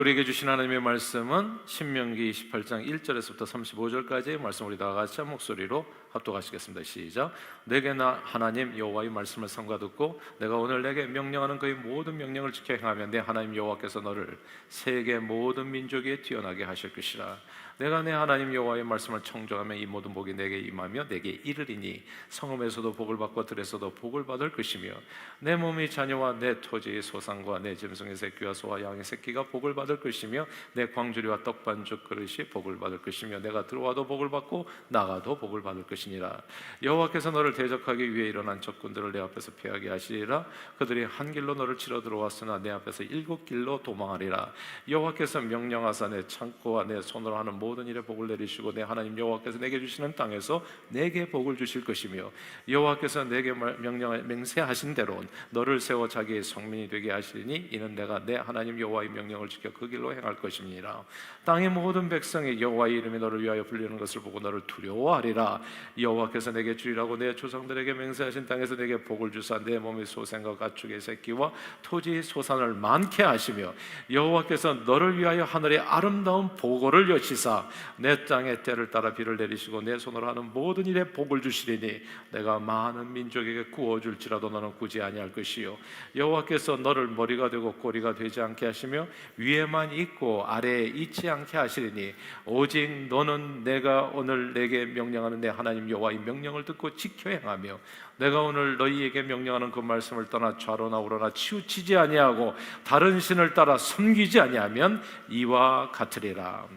우리에게 주신 하나님의 말씀은 신명기 28장 1절에서부터 35절까지의 말씀, 우리 다 같이 한 목소리로 합독하시겠습니다. 시작. 내게 나 하나님 여호와의 말씀을 삼가 듣고 내가 오늘 내게 명령하는 그의 모든 명령을 지켜 행하면 내 하나님 여호와께서 너를 세계 모든 민족에 뛰어나게 하실 것이라. 내가 내 하나님 여호와의 말씀을 청정하면 이 모든 복이 내게 임하며 내게 이르리니 성읍에서도 복을 받고 들에서도 복을 받을 것이며 내 몸의 자녀와 내 토지의 소산과 내 짐승의 새끼와 소와 양의 새끼가 복을 받을 것이며 내 광주리와 떡반죽 그릇이 복을 받을 것이며 내가 들어와도 복을 받고 나가도 복을 받을 것이니라. 여호와께서 너를 대적하기 위해 일어난 적군들을 내 앞에서 피하게 하시리라. 그들이 한 길로 너를 치러 들어왔으나 내 앞에서 7길로 도망하리라. 여호와께서 명령하사 내 창고와 내 손으로 하는 모든 일에 복을 내리시고 내 하나님 여호와께서 내게 주시는 땅에서 내게 복을 주실 것이며 여호와께서 내게 맹세하신 대로 너를 세워 자기의 성민이 되게 하시리니 이는 내가 내 하나님 여호와의 명령을 지켜 그 길로 행할 것임이니라. 땅의 모든 백성이 여호와의 이름이 너를 위하여 불리는 것을 보고 너를 두려워하리라. 여호와께서 내게 주리라고 내 조상들에게 맹세하신 땅에서 내게 복을 주사 내 몸의 소생과 가축의 새끼와 토지의 소산을 많게 하시며 여호와께서 너를 위하여 하늘의 아름다운 보고를 여시사 내 땅에 때를 따라 비를 내리시고 내 손으로 하는 모든 일에 복을 주시리니 내가 많은 민족에게 구워줄지라도 너는 굳이 아니할 것이요 여호와께서 너를 머리가 되고 꼬리가 되지 않게 하시며 위에만 있고 아래에 있지 않게 하시리니 오직 너는 내가 오늘 내게 명령하는 내 하나님 여호와의 명령을 듣고 지켜 행하며 내가 오늘 너희에게 명령하는 그 말씀을 떠나 좌로나 우로나 치우치지 아니하고 다른 신을 따라 섬기지 아니하면 이와 같으리라.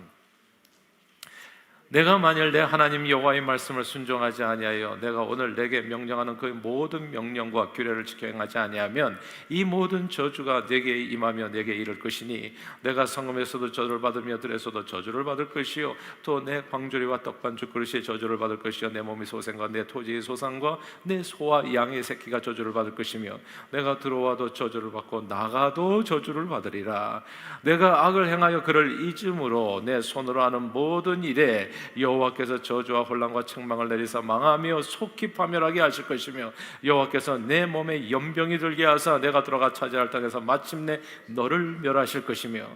내가 만일 내 하나님 여호와의 말씀을 순종하지 아니하여 내가 오늘 내게 명령하는 그 모든 명령과 규례를 지켜 행하지 아니하면 이 모든 저주가 내게 임하며 내게 이를 것이니 내가 성읍에서도 저주를 받으며 들에서도 저주를 받을 것이요 또 내 광주리와 떡반죽 그릇이 저주를 받을 것이요 내 몸의 소생과 내 토지의 소산과 내 소와 양의 새끼가 저주를 받을 것이며 내가 들어와도 저주를 받고 나가도 저주를 받으리라. 내가 악을 행하여 그를 잊음으로 내 손으로 하는 모든 일에 여호와께서 저주와 혼란과 책망을 내리사 망하며 속히 파멸하게 하실 것이며 여호와께서 내 몸에 연병이 들게 하사 내가 들어가 차지할 땅에서 마침내 너를 멸하실 것이며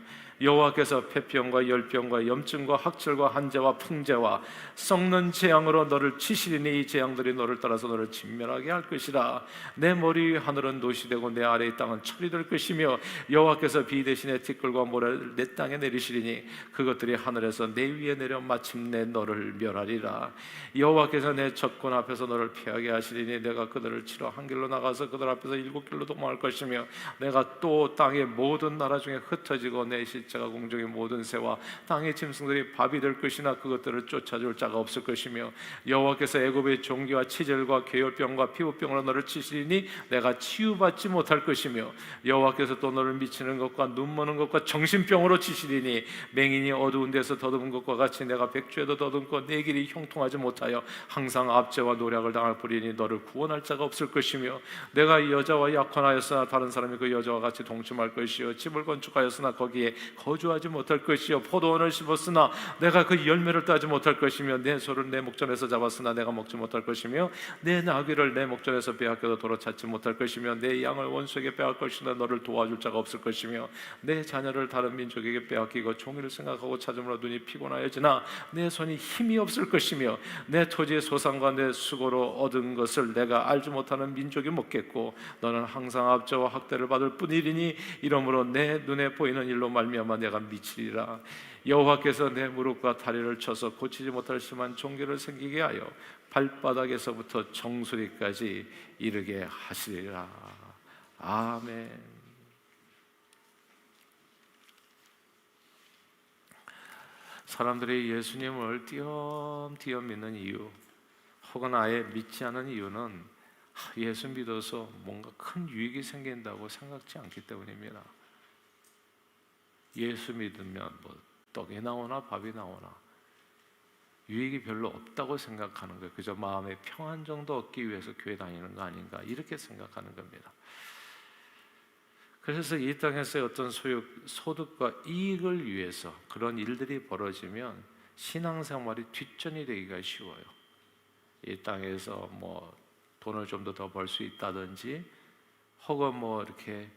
여호와께서 폐병과 열병과 염증과 학철과 한재와 풍재와 썩는 재앙으로 너를 치시리니 이 재앙들이 너를 따라서 너를 진멸하게 할 것이라. 내 머리 위의 하늘은 노시 되고 내 아래의 땅은 철이 될 것이며 여호와께서 비 대신에 티끌과 모래를 내 땅에 내리시리니 그것들이 하늘에서 내 위에 내려 마침내 너를 멸하리라. 여호와께서 내 적군 앞에서 너를 피하게 하시리니 내가 그들을 치러 한 길로 나가서 그들 앞에서 7길로 도망할 것이며 내가 또 땅의 모든 나라 중에 흩어지고 내 자가 공중의 모든 새와 땅의 짐승들이 밥이 될 것이나 그것들을 쫓아줄 자가 없을 것이며 여호와께서 애굽의 종기와 치절과 계열병과 피부병으로 너를 치시리니 내가 치유받지 못할 것이며 여호와께서 또 너를 미치는 것과 눈머는 것과 정신병으로 치시리니 맹인이 어두운 데서 더듬은 것과 같이 내가 백주에도 더듬고 내 길이 형통하지 못하여 항상 압제와 노략을 당할 뿐이니 너를 구원할 자가 없을 것이며 내가 여자와 약혼하였으나 다른 사람이 그 여자와 같이 동침할 것이요 집을 건축하였으나 거기에 거주하지 못할 것이요 포도원을 심었으나 내가 그 열매를 따지 못할 것이며 내 소를 내 목전에서 잡았으나 내가 먹지 못할 것이며 내 나귀를 내 목전에서 빼앗겨도 도로 찾지 못할 것이며 내 양을 원수에게 빼앗을 것이나 너를 도와줄 자가 없을 것이며 내 자녀를 다른 민족에게 빼앗기고 종이를 생각하고 찾음으로 눈이 피곤하여지나 내 손이 힘이 없을 것이며 내 토지의 소산과 내 수고로 얻은 것을 내가 알지 못하는 민족이 먹겠고 너는 항상 압제와 학대를 받을 뿐이니 이러므로 내 눈에 보이는 일로 말미암아 내가 미치리라. 여호와께서 내 무릎과 다리를 쳐서 고치지 못할 심한 종기를 생기게 하여 발바닥에서부터 정수리까지 이르게 하시리라. 아멘. 사람들이 예수님을 띄엄띄엄 믿는 이유 혹은 아예 믿지 않은 이유는 예수 믿어서 뭔가 큰 유익이 생긴다고 생각지 않기 때문입니다. 예수 믿으면 뭐 떡이 나오나 밥이 나오나 유익이 별로 없다고 생각하는 거예요. 그저 마음의 평안 정도 얻기 위해서 교회 다니는 거 아닌가 이렇게 생각하는 겁니다. 그래서 이 땅에서의 어떤 소득과 이익을 위해서 그런 일들이 벌어지면 신앙생활이 뒷전이 되기가 쉬워요. 이 땅에서 뭐 돈을 좀 더 벌 수 있다든지 혹은 뭐 이렇게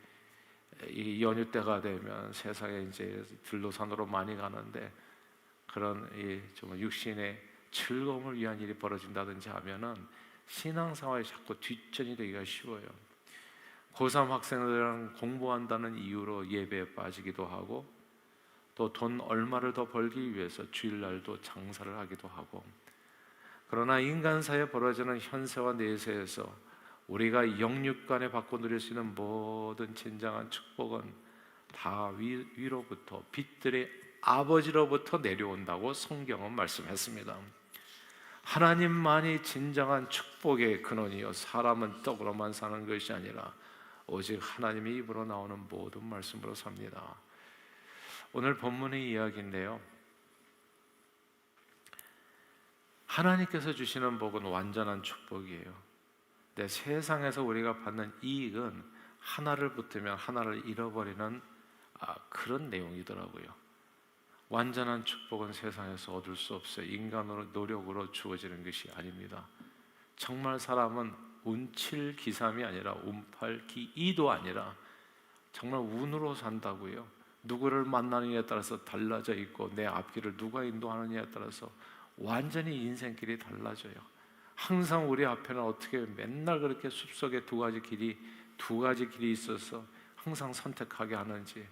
이 연휴 때가 되면 세상에 이제 들로산으로 많이 가는데 그런 이 좀 육신의 즐거움을 위한 일이 벌어진다든지 하면은 신앙생활이 자꾸 뒷전이 되기가 쉬워요. 고3 학생들은 공부한다는 이유로 예배에 빠지기도 하고 또 돈 얼마를 더 벌기 위해서 주일날도 장사를 하기도 하고, 그러나 인간사에 벌어지는 현세와 내세에서 우리가 영육간에 받고 누릴 수 있는 모든 진정한 축복은 다 위로부터 빛들의 아버지로부터 내려온다고 성경은 말씀했습니다. 하나님만이 진정한 축복의 근원이요 사람은 떡으로만 사는 것이 아니라 오직 하나님의 입으로 나오는 모든 말씀으로 삽니다. 오늘 본문의 이야기인데요, 하나님께서 주시는 복은 완전한 축복이에요. 근데 세상에서 우리가 받는 이익은 하나를 붙으면 하나를 잃어버리는 그런 내용이더라고요. 완전한 축복은 세상에서 얻을 수 없어요. 인간으로 노력으로 주어지는 것이 아닙니다. 정말 사람은 운칠기삼이 아니라 운팔기이도 아니라 정말 운으로 산다고요. 누구를 만나느냐에 따라서 달라져 있고 내 앞길을 누가 인도하느냐에 따라서 완전히 인생길이 달라져요. 항상 우리 앞에는 어떻게 맨날 그렇게 숲속에 두 가지 길이 있어서 항상 선택하게 하는지,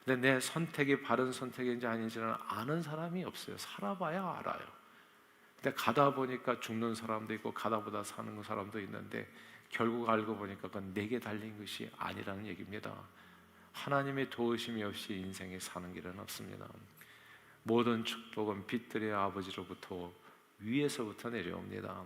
근데 내 선택이 바른 선택인지 아닌지는 아는 사람이 없어요. 살아봐야 알아요. 근데 가다 보니까 죽는 사람도 있고 가다보다 사는 사람도 있는데 결국 알고 보니까 그건 내게 달린 것이 아니라는 얘기입니다. 하나님의 도우심이 없이 인생에 사는 길은 없습니다. 모든 축복은 빛들의 아버지로부터 위에서부터 내려옵니다.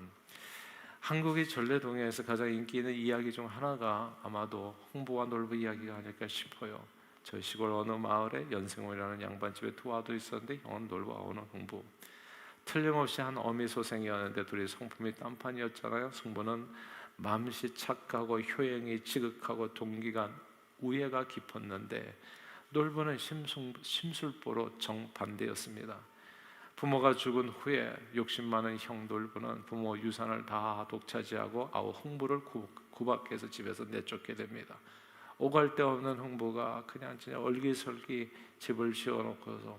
한국의 전래동화에서 가장 인기 있는 이야기 중 하나가 아마도 흥부와 놀부 이야기가 아닐까 싶어요. 저 시골 어느 마을에 연승원이라는 양반집에 두 아들이 있었는데 형은 놀부와 오는 흥부. 틀림없이 한 어미소생이었는데 둘이 성품이 딴판이었잖아요. 승부는 맘씨 착하고 효행이 지극하고 동기가 우애가 깊었는데 놀부는 심술보로 정반대였습니다. 부모가 죽은 후에 욕심 많은 형 놀부는 부모 유산을 다 독차지하고 아우 흥부를 구박해서 집에서 내쫓게 됩니다. 오갈 데 없는 흥부가 그냥 얼기설기 집을 지어놓고서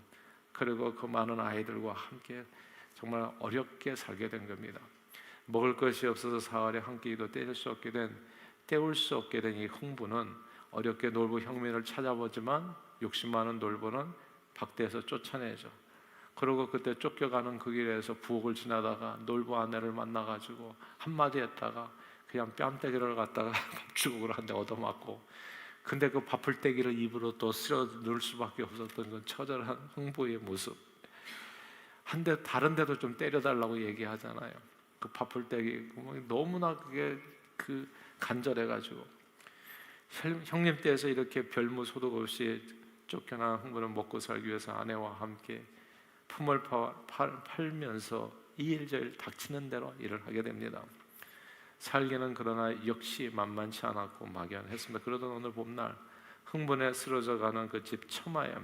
그리고 그 많은 아이들과 함께 정말 어렵게 살게 된 겁니다. 먹을 것이 없어서 사활에 한 끼도 때울 수 없게 된 이 흥부는 어렵게 놀부 형민을 찾아보지만 욕심 많은 놀부는 박대에서 쫓아내죠. 그리고 그때 쫓겨가는 그 길에서 부엌을 지나다가 놀부 아내를 만나가지고 한마디 했다가 그냥 뺨때기를 갖다가 밥주걱으로 한 대 얻어맞고, 근데 그 밥풀떼기를 입으로 또 쓸어 넣을 수밖에 없었던 건 처절한 흥부의 모습. 한데 다른 데도 좀 때려달라고 얘기하잖아요. 그 밥풀떼기 너무나 그게 간절해가지고 형님 댁에서 이렇게 별무 소득 없이 쫓겨난 흥부는 먹고 살기 위해서 아내와 함께 품을 팔면서 이일저일 닥치는 대로 일을 하게 됩니다. 살기는 그러나 역시 만만치 않았고 막연했습니다. 그러던 어느 봄날 흥분에 쓰러져가는 그 집 처마에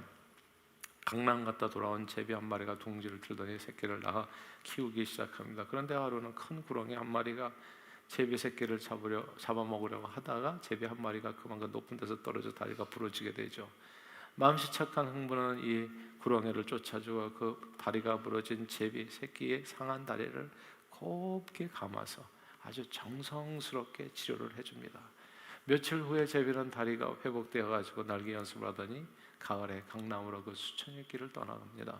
강남 갔다 돌아온 제비 한 마리가 둥지를 들더니 새끼를 낳아 키우기 시작합니다. 그런데 하루는 큰 구렁이 한 마리가 제비 새끼를 잡아먹으려고 하다가 제비 한 마리가 그만큼 높은 데서 떨어져 다리가 부러지게 되죠. 마음씨 착한 흥부는 이 구렁이를 쫓아주어 그 다리가 부러진 제비 새끼의 상한 다리를 곱게 감아서 아주 정성스럽게 치료를 해줍니다. 며칠 후에 제비는 다리가 회복되어 가지고 날개 연습을 하더니 가을에 강남으로 그 수천여 길을 떠나갑니다.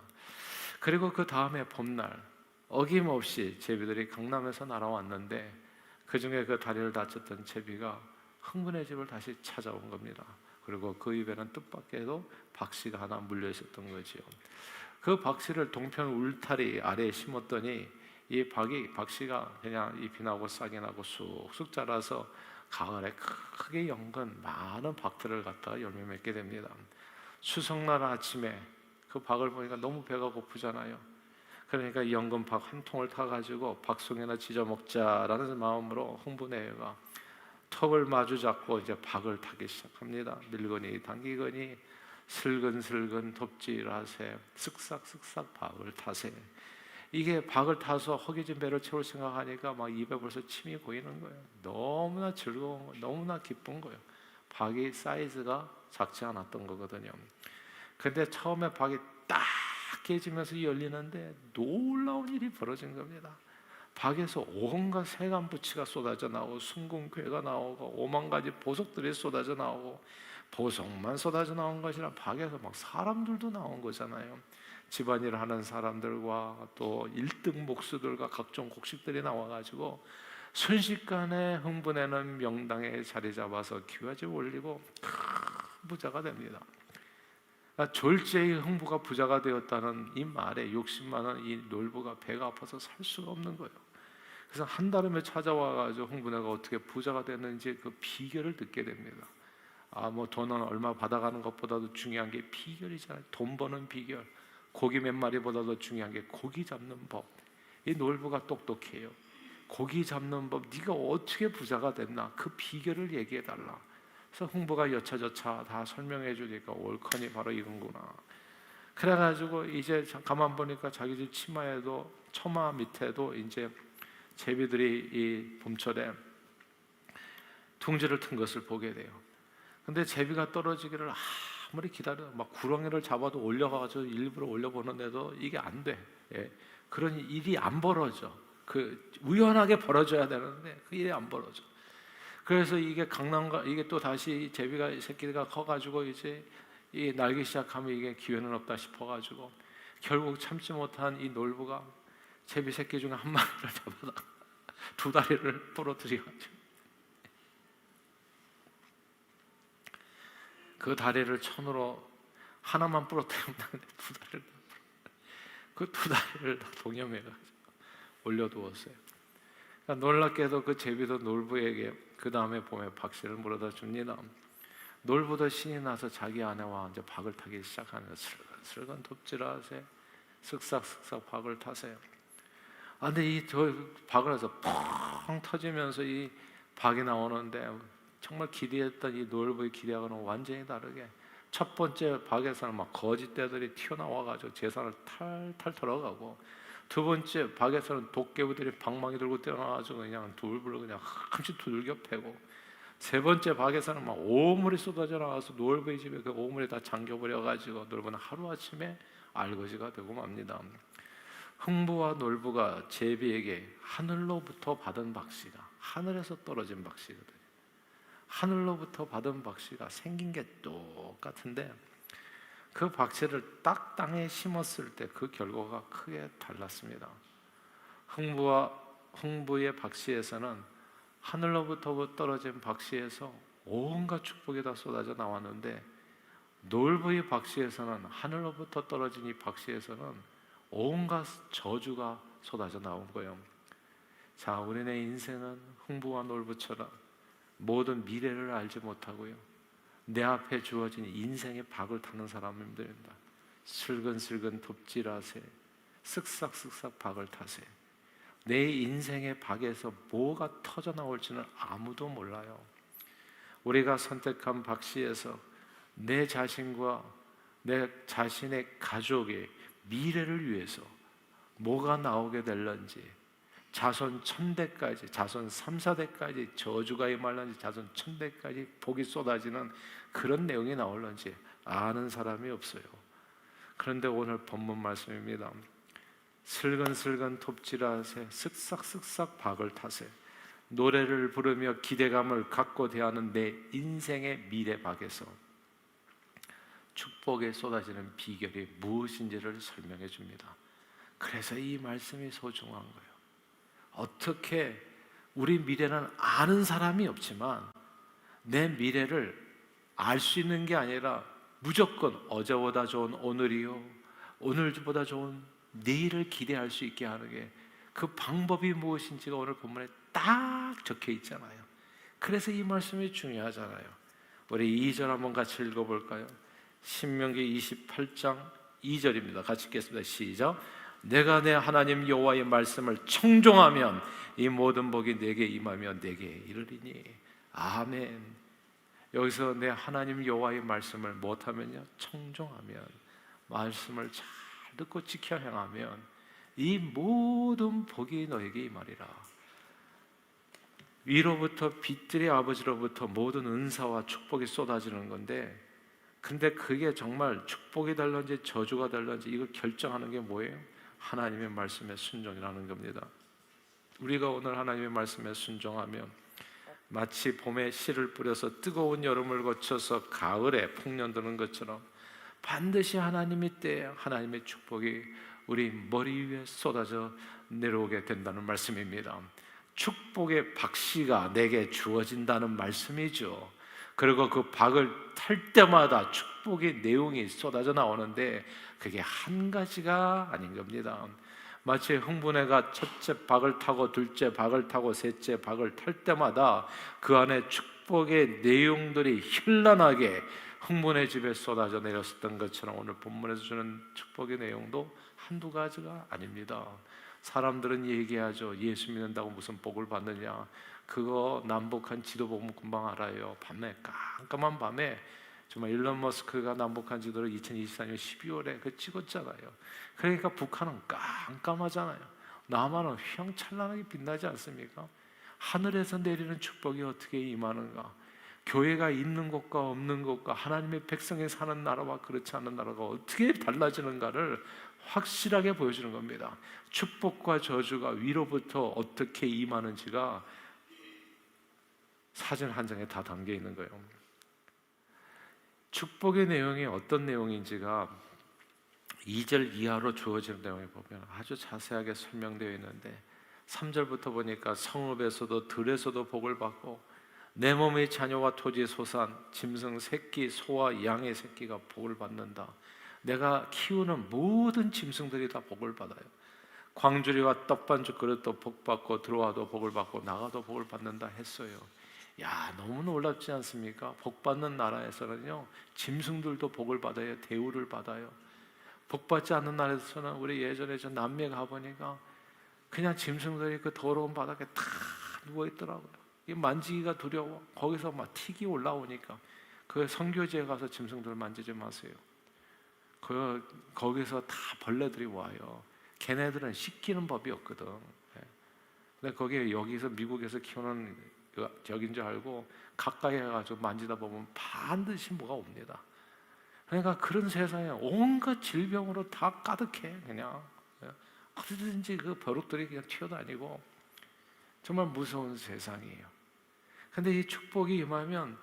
그리고 그 다음에 봄날 어김없이 제비들이 강남에서 날아왔는데 그 중에 그 다리를 다쳤던 제비가 흥분의 집을 다시 찾아온 겁니다. 그리고 그 입에는 뜻밖에도 박씨가 하나 물려 있었던 거지요. 그 박씨를 동편 울타리 아래에 심었더니 이 박씨가 그냥 잎이 나고 싹이 나고 쑥쑥 자라서 가을에 크게 연근 많은 박들을 갖다가 열매 맺게 됩니다. 추석날 아침에 그 박을 보니까 너무 배가 고프잖아요. 그러니까 연근 박 한 통을 타가지고 박송이나 지져 먹자라는 마음으로 흥부네가 턱을 마주 잡고 이제 박을 타기 시작합니다. 밀거니 당기거니 슬근슬근 톱질하세 쓱싹쓱싹 박을 타세. 이게 박을 타서 허기진 배를 채울 생각하니까 막 입에 벌써 침이 고이는 거예요. 너무나 즐거운 거예요. 너무나 기쁜 거예요. 박이 사이즈가 작지 않았던 거거든요. 근데 처음에 박이 딱 깨지면서 열리는데 놀라운 일이 벌어진 겁니다. 박에서 온갖 세간부치가 쏟아져 나오고 순금괴가 나오고 오만 가지 보석들이 쏟아져 나오고, 보석만 쏟아져 나온 것이 아니라 박에서 막 사람들도 나온 거잖아요. 집안일을 하는 사람들과 또 1등 목수들과 각종 곡식들이 나와가지고 순식간에 흥분에는 명당에 자리 잡아서 기와집 올리고 큰 부자가 됩니다. 졸지의 흥부가 부자가 되었다는 이 말에 욕심 많은 이 놀부가 배가 아파서 살 수가 없는 거예요. 그래서 한달음에 찾아와가지고 흥부네가 어떻게 부자가 됐는지 그 비결을 듣게 됩니다. 뭐 돈은 얼마 받아가는 것보다도 중요한 게 비결이잖아요. 돈 버는 비결. 고기 몇 마리보다도 중요한 게 고기 잡는 법. 이 놀부가 똑똑해요. 고기 잡는 법, 네가 어떻게 부자가 됐나? 그 비결을 얘기해달라. 그래서 흥부가 여차저차 다 설명해 주니까 올컨이 바로 이건구나. 그래가지고 이제 가만 보니까 자기 집 치마에도, 처마 밑에도 이제 제비들이 이 봄철에 둥지를 튼 것을 보게 돼요. 근데 제비가 떨어지기를 아무리 기다려, 막 구렁이를 잡아도 올려가지고 일부러 올려보는데도 이게 안 돼. 그런 일이 안 벌어져. 그 우연하게 벌어져야 되는데 그 일이 안 벌어져. 그래서 이게 이게 또 다시 제비가 새끼가 커가지고 이제 이 날기 시작하면 이게 기회는 없다 싶어가지고 결국 참지 못한 이 놀부가 제비 새끼 중에 한 마리를 잡아다 두 다리를 부러뜨려가지고 그 다리를 천으로 하나만 부러뜨리면 되는데 그 두 다리를 다 동염해가지고 올려두었어요. 그러니까 놀랍게도 그 제비도 놀부에게 그 다음에 봄에 박씨를 물어다 줍니다. 놀부도 신이 나서 자기 아내와 이제 박을 타기 시작하는 거예요. 슬근슬근 톱질하세요. 쓱싹쓱싹 박을 타세요. 근데 이 저 박을 해서 펑 터지면서 이 박이 나오는데 정말 기대했던 이 놀부의 기대하고는 완전히 다르게 첫 번째 박에서는 막 거짓대들이 튀어나와가지고 재산을 탈탈 털어가고, 두 번째 박에서는 도깨비들이 방망이 들고 뛰어나와가지고 그냥 돌불로 그냥 한치 두들겨 패고, 세 번째 박에서는 막 오물이 쏟아져 나와서 놀부의 집에 그 오물이 다 잠겨버려가지고 놀부는 하루아침에 알거지가 되고 맙니다. 흥부와 놀부가 제비에게 하늘로부터 받은 박씨가, 하늘에서 떨어진 박씨거든요. 하늘로부터 받은 박씨가 생긴 게 똑같은데 그 박씨를 딱 땅에 심었을 때 그 결과가 크게 달랐습니다. 흥부의 박씨에서는 하늘로부터 떨어진 박씨에서 온갖 축복이 다 쏟아져 나왔는데, 놀부의 박씨에서는 하늘로부터 떨어진 이 박씨에서는 온갖 저주가 쏟아져 나온 거예요. 자, 우리네 인생은 흥부와 놀부처럼 모든 미래를 알지 못하고요, 내 앞에 주어진 인생의 박을 타는 사람입니다. 슬근슬근 톱질하세, 쓱싹쓱싹 박을 타세. 내 인생의 박에서 뭐가 터져 나올지는 아무도 몰라요. 우리가 선택한 박씨에서 내 자신과 내 자신의 가족의 미래를 위해서 뭐가 나오게 될런지, 자손 1000대까지, 자손 3, 4대까지 저주가 임할런지, 자손 1000대까지 복이 쏟아지는 그런 내용이 나올런지 아는 사람이 없어요. 그런데 오늘 본문 말씀입니다. 슬근슬근 톱질하세, 쓱싹쓱싹 박을 타세. 노래를 부르며 기대감을 갖고 대하는 내 인생의 미래박에서 축복에 쏟아지는 비결이 무엇인지를 설명해 줍니다. 그래서 이 말씀이 소중한 거예요. 어떻게 우리 미래는 아는 사람이 없지만 내 미래를 알 수 있는 게 아니라 무조건 어제보다 좋은 오늘이요, 오늘보다 좋은 내일을 기대할 수 있게 하는 게 그 방법이 무엇인지가 오늘 본문에 딱 적혀 있잖아요. 그래서 이 말씀이 중요하잖아요. 우리 2절 한번 같이 읽어볼까요? 신명기 28장 2절입니다. 같이 읽겠습니다. 시작. 내가 내 하나님 여호와의 말씀을 청종하면 이 모든 복이 내게 임하며 내게 이르리니. 아멘. 여기서 내 하나님 여호와의 말씀을 못하면요, 청종하면, 말씀을 잘 듣고 지켜 행하면 이 모든 복이 너에게 임하리라. 위로부터 빛들의 아버지로부터 모든 은사와 축복이 쏟아지는 건데, 근데 그게 정말 축복이 달런지 저주가 달런지 이걸 결정하는 게 뭐예요? 하나님의 말씀에 순종이라는 겁니다. 우리가 오늘 하나님의 말씀에 순종하면 마치 봄에 씨를 뿌려서 뜨거운 여름을 거쳐서 가을에 풍년 드는 것처럼 반드시 하나님의 때에 하나님의 축복이 우리 머리 위에 쏟아져 내려오게 된다는 말씀입니다. 축복의 박씨가 내게 주어진다는 말씀이죠. 그리고 그 박을 탈 때마다 축복의 내용이 쏟아져 나오는데 그게 한 가지가 아닌 겁니다. 마치 흥분해가 첫째 박을 타고 둘째 박을 타고 셋째 박을 탈 때마다 그 안에 축복의 내용들이 현란하게 흥분의 집에 쏟아져 내렸었던 것처럼 오늘 본문에서 주는 축복의 내용도 한두 가지가 아닙니다. 사람들은 얘기하죠. 예수 믿는다고 무슨 복을 받느냐. 그거 남북한 지도 보면 금방 알아요. 밤에 깜깜한 밤에 정말 일론 머스크가 남북한 지도를 2024년 12월에 그 찍었잖아요. 그러니까 북한은 깜깜하잖아요. 남한은 휘황찬란하게 빛나지 않습니까? 하늘에서 내리는 축복이 어떻게 임하는가? 교회가 있는 곳과 없는 곳과 하나님의 백성이 사는 나라와 그렇지 않은 나라가 어떻게 달라지는가를 확실하게 보여주는 겁니다. 축복과 저주가 위로부터 어떻게 임하는지가 사진 한 장에 다 담겨 있는 거예요. 축복의 내용이 어떤 내용인지가 2절 이하로 주어지는 내용에 보면 아주 자세하게 설명되어 있는데 3절부터 보니까 성읍에서도 들에서도 복을 받고 내 몸의 자녀와 토지의 소산, 짐승 새끼, 소와 양의 새끼가 복을 받는다. 내가 키우는 모든 짐승들이 다 복을 받아요. 광주리와 떡반죽 그릇도 복 받고 들어와도 복을 받고 나가도 복을 받는다 했어요. 야, 너무 놀랍지 않습니까? 복 받는 나라에서는요 짐승들도 복을 받아요. 대우를 받아요. 복 받지 않는 나라에서는 우리 예전에 저 남미에 가보니까 그냥 짐승들이 그 더러운 바닥에 다 누워있더라고요. 만지기가 두려워. 거기서 막 틱이 올라오니까 그 선교지에 가서 짐승들 만지지 마세요. 거기서 다 벌레들이 와요. 걔네들은 씻기는 법이 없거든. 근데 거기에 여기서 미국에서 키우는 저긴 줄 알고 가까이 해가지고 만지다 보면 반드시 뭐가 옵니다. 그러니까 그런 세상에 온갖 질병으로 다 가득해. 그냥 어디든지 그 벼룩들이 그냥 튀어다니고 정말 무서운 세상이에요. 근데 이 축복이 임하면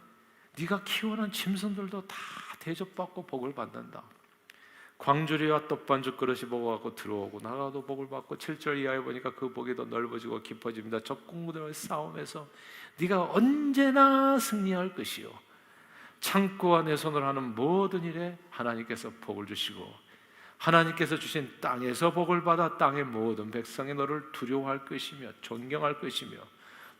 네가 키우는 짐승들도 다 대접받고 복을 받는다. 광주리와 떡반죽 그릇이 복을 받고 들어오고 나가도 복을 받고 7절 이하에 보니까 그 복이 더 넓어지고 깊어집니다. 적군들과의 싸움에서 네가 언제나 승리할 것이요 창고와 내 손으로 하는 모든 일에 하나님께서 복을 주시고 하나님께서 주신 땅에서 복을 받아 땅의 모든 백성이 너를 두려워할 것이며 존경할 것이며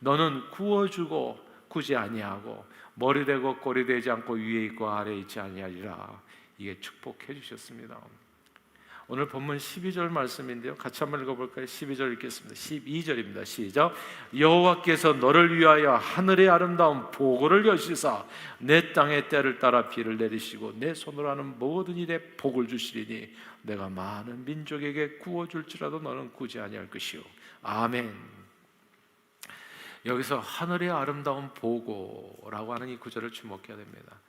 너는 구워주고 굳이 아니하고 머리 되고 꼬리 되지 않고 위에 있고 아래에 있지 아니하리라. 이게 축복해 주셨습니다. 오늘 본문 12절 말씀인데요, 같이 한번 읽어볼까요? 12절 읽겠습니다. 12절입니다. 시작. 여호와께서 너를 위하여 하늘의 아름다운 보고를 여시사 내 땅의 때를 따라 비를 내리시고 내 손으로 하는 모든 일에 복을 주시리니 내가 많은 민족에게 구워줄지라도 너는 굳이 아니할 것이요. 아멘. 여기서 하늘의 아름다운 보고라고 하는 이 구절을 주목해야 됩니다.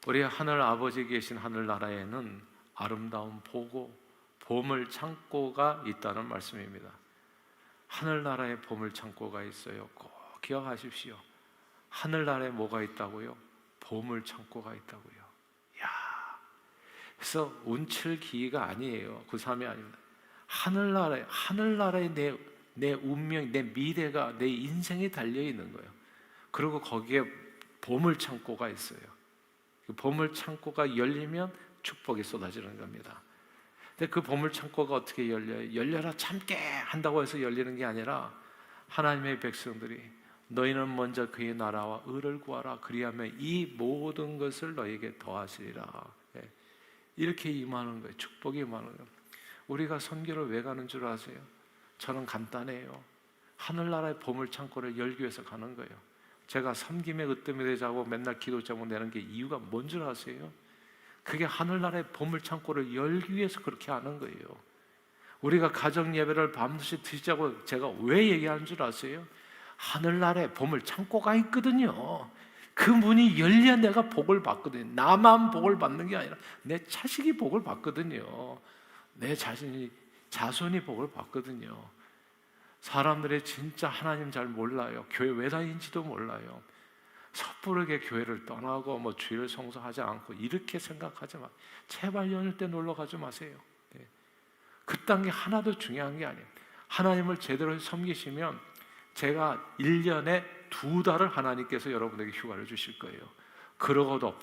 우리 하늘 아버지 계신 하늘나라에는 아름다운 보고, 보물 창고가 있다는 말씀입니다. 하늘나라에 보물 창고가 있어요. 꼭 기억하십시오. 하늘나라에 뭐가 있다고요? 보물 창고가 있다고요. 야, 그래서 운칠기가 아니에요. 그3이 아닙니다. 하늘나라에 내 운명, 내 미래가, 내 인생이 달려 있는 거예요. 그리고 거기에 보물 창고가 있어요. 그 보물 창고가 열리면 축복이 쏟아지는 겁니다. 근데 그 보물 창고가 어떻게 열려요? 열려라 참깨 한다고 해서 열리는 게 아니라 하나님의 백성들이 너희는 먼저 그의 나라와 의를 구하라. 그리하면 이 모든 것을 너희에게 더하시리라. 이렇게 임하는 거예요. 축복이 임하는 거예요. 우리가 선교를 왜 가는 줄 아세요? 저는 간단해요. 하늘나라의 보물 창고를 열기 위해서 가는 거예요. 제가 섬김에 으뜸이 되자고 맨날 기도 제목 내는 게 이유가 뭔 줄 아세요? 그게 하늘나라의 보물 창고를 열기 위해서 그렇게 하는 거예요. 우리가 가정 예배를 밤새 드시자고 제가 왜 얘기하는 줄 아세요? 하늘나라에 보물 창고가 있거든요. 그 문이 열려야 내가 복을 받거든요. 나만 복을 받는 게 아니라 내 자식이 복을 받거든요. 내 자손이 복을 받거든요. 사람들이 진짜 하나님 잘 몰라요. 교회 왜 다니는지도 몰라요. 섣부르게 교회를 떠나고 주일 성수하지 않고 이렇게 생각하지 마. 제발 연휴 때 놀러 가지 마세요. 그딴 게 하나도 중요한 게 아니에요. 하나님을 제대로 섬기시면 제가 1년에 2달을 하나님께서 여러분에게 휴가를 주실 거예요. 그러고도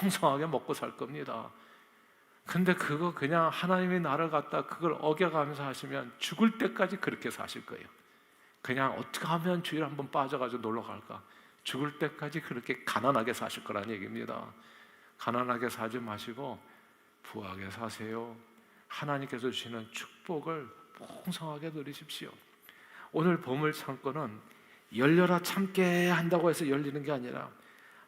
풍성하게 먹고 살 겁니다. 근데 그거 그냥 하나님이 나를 갖다 그걸 어겨가면서 하시면 죽을 때까지 그렇게 사실 거예요. 그냥 어떻게 하면 주일 한번 빠져가지고 놀러 갈까? 죽을 때까지 그렇게 가난하게 사실 거란 얘기입니다. 가난하게 살지 마시고 부하게 사세요. 하나님께서 주시는 축복을 풍성하게 누리십시오. 오늘 보물 창고는 열려라 참게 한다고 해서 열리는 게 아니라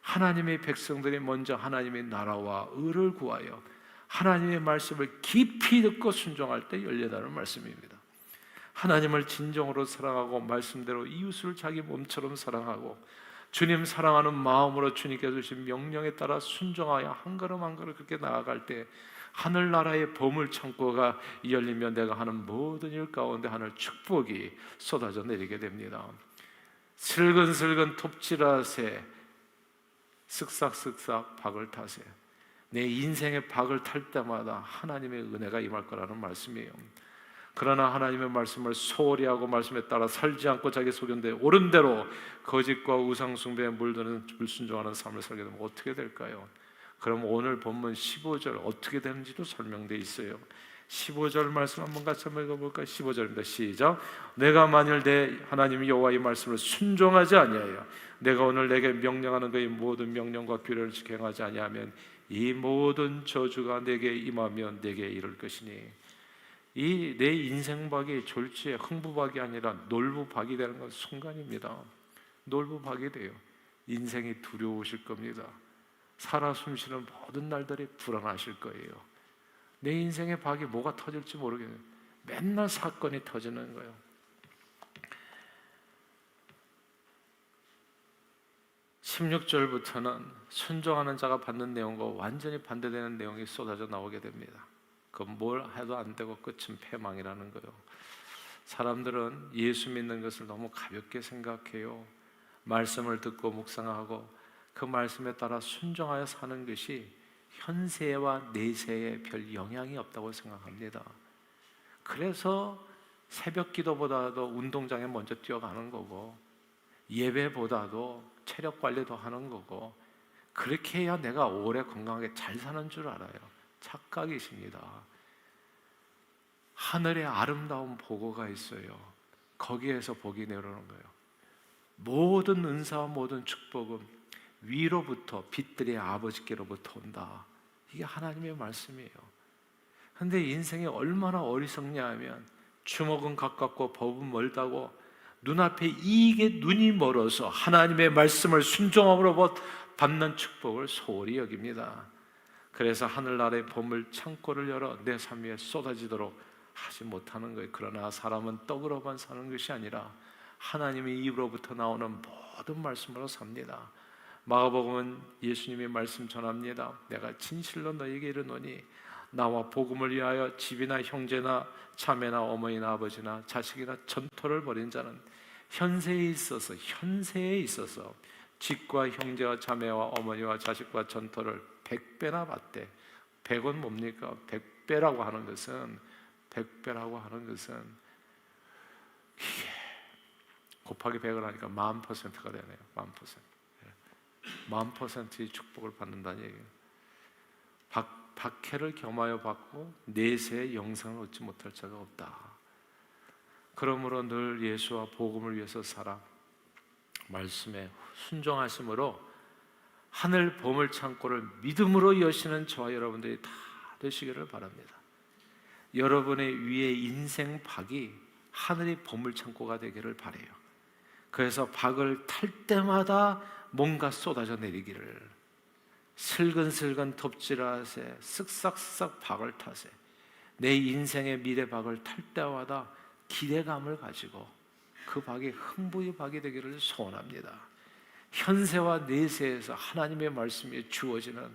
하나님의 백성들이 먼저 하나님의 나라와 의를 구하여 하나님의 말씀을 깊이 듣고 순종할 때 열려다는 말씀입니다. 하나님을 진정으로 사랑하고 말씀대로 이웃을 자기 몸처럼 사랑하고 주님 사랑하는 마음으로 주님께서 주신 명령에 따라 순종하여 한 걸음 한 걸음 그렇게 나아갈 때 하늘나라의 보물 창고가 열리면 내가 하는 모든 일 가운데 하늘 축복이 쏟아져 내리게 됩니다. 슬근슬근 톱질하세 쓱싹쓱싹 박을 타세. 내 인생의 박을 탈 때마다 하나님의 은혜가 임할 거라는 말씀이에요. 그러나 하나님의 말씀을 소홀히 하고 말씀에 따라 살지 않고 자기 소견대에 옳은 대로 거짓과 우상 숭배에 물드는 불순종하는 삶을 살게 되면 어떻게 될까요? 그럼 오늘 본문 15절 어떻게 되는지도 설명되어 있어요. 15절 말씀 한번 같이 한번 읽어볼까요? 15절입니다. 시작. 내가 만일 내 하나님 여호와의 말씀을 순종하지 아니하여 내가 오늘 내게 명령하는 그의 모든 명령과 규례를 지켜 행하지 아니하면 이 모든 저주가 내게 임하면 내게 이를 것이니 이 내 인생박이 졸지에 흥부박이 아니라 놀부박이 되는 건 순간입니다. 놀부박이 돼요. 인생이 두려우실 겁니다. 살아 숨쉬는 모든 날들이 불안하실 거예요. 내 인생의 박이 뭐가 터질지 모르겠어요. 맨날 사건이 터지는 거예요. 16절부터는 순종하는 자가 받는 내용과 완전히 반대되는 내용이 쏟아져 나오게 됩니다. 그건 뭘 해도 안 되고 끝은 패망이라는 거예요. 사람들은 예수 믿는 것을 너무 가볍게 생각해요. 말씀을 듣고 묵상하고 그 말씀에 따라 순종하여 사는 것이 현세와 내세에 별 영향이 없다고 생각합니다. 그래서 새벽 기도보다도 운동장에 먼저 뛰어가는 거고 예배보다도 체력 관리도 하는 거고 그렇게 해야 내가 오래 건강하게 잘 사는 줄 알아요. 착각이십니다. 하늘에 아름다운 보고가 있어요. 거기에서 복이 내려오는 거예요. 모든 은사와 모든 축복은 위로부터 빛들의 아버지께로부터 온다. 이게 하나님의 말씀이에요. 그런데 인생이 얼마나 어리석냐 하면 주먹은 가깝고 법은 멀다고 눈앞에 이익에 눈이 멀어서 하나님의 말씀을 순종함으로 받는 축복을 소홀히 여깁니다. 그래서 하늘나라의 보물 창고를 열어 내 삶 위에 쏟아지도록 하지 못하는 거예요. 그러나 사람은 떡으로만 사는 것이 아니라 하나님의 입으로부터 나오는 모든 말씀으로 삽니다. 마가복음은 예수님의 말씀 전합니다. 내가 진실로 너에게 이르노니 나와 복음을 위하여 집이나 형제나 자매나 어머니나 아버지나 자식이나 전토를 벌인 자는 현세에 있어서 집과 형제와 자매와 어머니와 자식과 전토를 100배나 받되 100은 뭡니까? 100배라고 하는 것은 이게 곱하기 100을 하니까 10,000%가 되네요. 10,000%의 축복을 받는다는 얘기예요. 박해를 겸하여 받고 내세의 영생을 얻지 못할 자가 없다. 그러므로 늘 예수와 복음을 위해서 살아 말씀에 순종하심으로 하늘 보물 창고를 믿음으로 여시는 저와 여러분들이 다 되시기를 바랍니다. 여러분의 위에 인생 박이 하늘의 보물 창고가 되기를 바라요. 그래서 박을 탈 때마다 뭔가 쏟아져 내리기를 슬근슬근 톱질하세 쓱싹쓱싹 박을 타세 내 인생의 미래 박을 탈 때마다 기대감을 가지고 그 박이 흥부의 박이 되기를 소원합니다. 현세와 내세에서 하나님의 말씀이 주어지는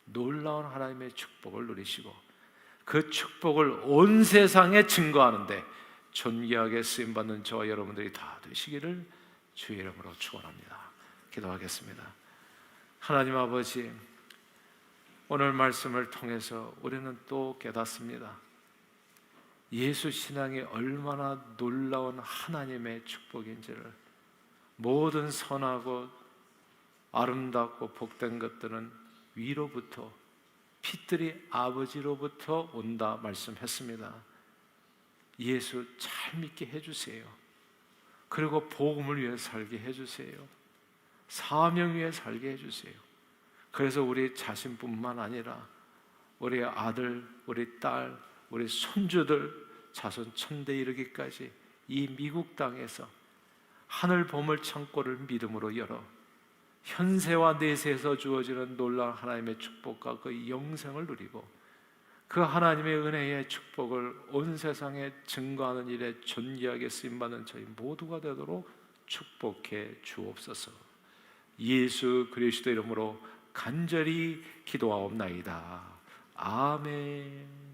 놀라운 하나님의 축복을 누리시고 그 축복을 온 세상에 증거하는데 존귀하게 쓰임받는 저와 여러분들이 다 되시기를 주의 이름으로 축원합니다. 기도하겠습니다. 하나님 아버지, 오늘 말씀을 통해서 우리는 또 깨닫습니다. 예수 신앙이 얼마나 놀라운 하나님의 축복인지를. 모든 선하고 아름답고 복된 것들은 위로부터, 빛들이 아버지로부터 온다 말씀했습니다. 예수 잘 믿게 해주세요. 그리고 복음을 위해 살게 해주세요. 사명 위해 살게 해주세요. 그래서 우리 자신뿐만 아니라 우리 아들, 우리 딸, 우리 손주들 자손 천대 이르기까지 이 미국 땅에서 하늘 보물 창고를 믿음으로 열어 현세와 내세에서 주어지는 놀라운 하나님의 축복과 그 영생을 누리고 그 하나님의 은혜의 축복을 온 세상에 증거하는 일에 존귀하게 쓰임받는 저희 모두가 되도록 축복해 주옵소서. 예수 그리스도 이름으로 간절히 기도하옵나이다. 아멘.